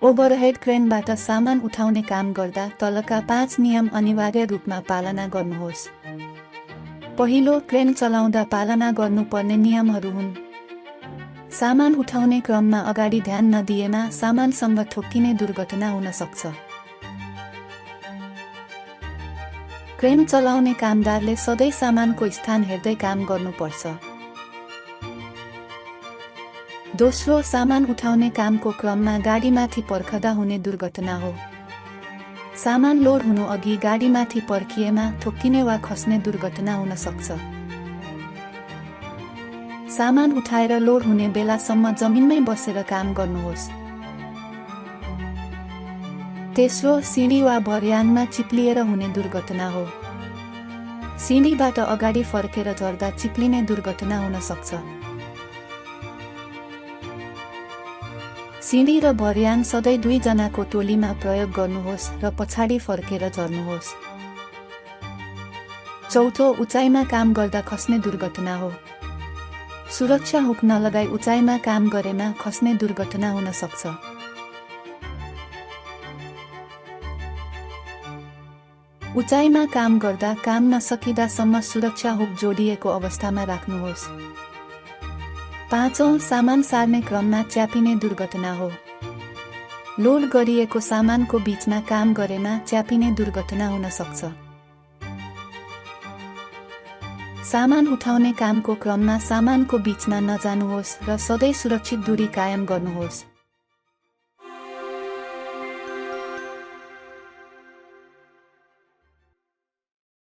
Overhead क्रेनबाट सामान उठाउने काम गर्दा तलका 5 नियम अनिवार्य रूपमा पालना गर्नुहोस्। पहिलो, क्रेन चलाउँदा पालना गर्नुपर्ने नियमहरू हुन्। सामान उठाउने क्रममा अगाडि ध्यान नदिएमा सामानसँग ठोक्किने दुर्घटना हुन सक्छ। क्रेन चलाउने कामदारले सधैँ सामानको स्थान हेर्दै काम गर्नुपर्छ। दोस्रो, सामान उठाउने कामको क्रममा गाडीमाथि पर्खदा हुने दुर्घटना हो। सामान लोड हुनु अघि गाडीमाथि पर्खिएमा ठोक्किने वा खस्ने दुर्घटना हुन सक्छ। सामान उठाएर लोड हुने बेलासम्म जमिनमै बसेर काम गर्नुहोस्। तेस्रो, सिडी वा भर्याङमा चिप्लिएर हुने दुर्घटना हो। सिडीबाट अगाडि फर्केर झर्दा चिप्लिने दुर्घटना हुन सक्छ। सिडी र भर्याङ सधैँ 2 जनाको टोलीमा प्रयोग गर्नुहोस् र पछाडि फर्केर झर्नुहोस्। चौथो, उचाइमा काम गर्दा खस्ने दुर्घटना हो। सुरक्षा हुक नलगाई उचाइमा काम गरेमा खस्ने दुर्घटना हुन सक्छ। उचाइमा काम गर्दा काम नसकिदासम्म सुरक्षा हुक जोडिएको अवस्थामा राख्नुहोस्। पाँचौं, सामान सार्ने क्रममा च्यापिने दुर्घटना हो। लोड गरिएको सामानको बीचमा काम गरेमा च्यापिने दुर्घटना हुन सक्छ। सामान उठाउने कामको क्रममा सामानको बीचमा नजानुहोस् र सधैँ सुरक्षित दूरी कायम गर्नुहोस्।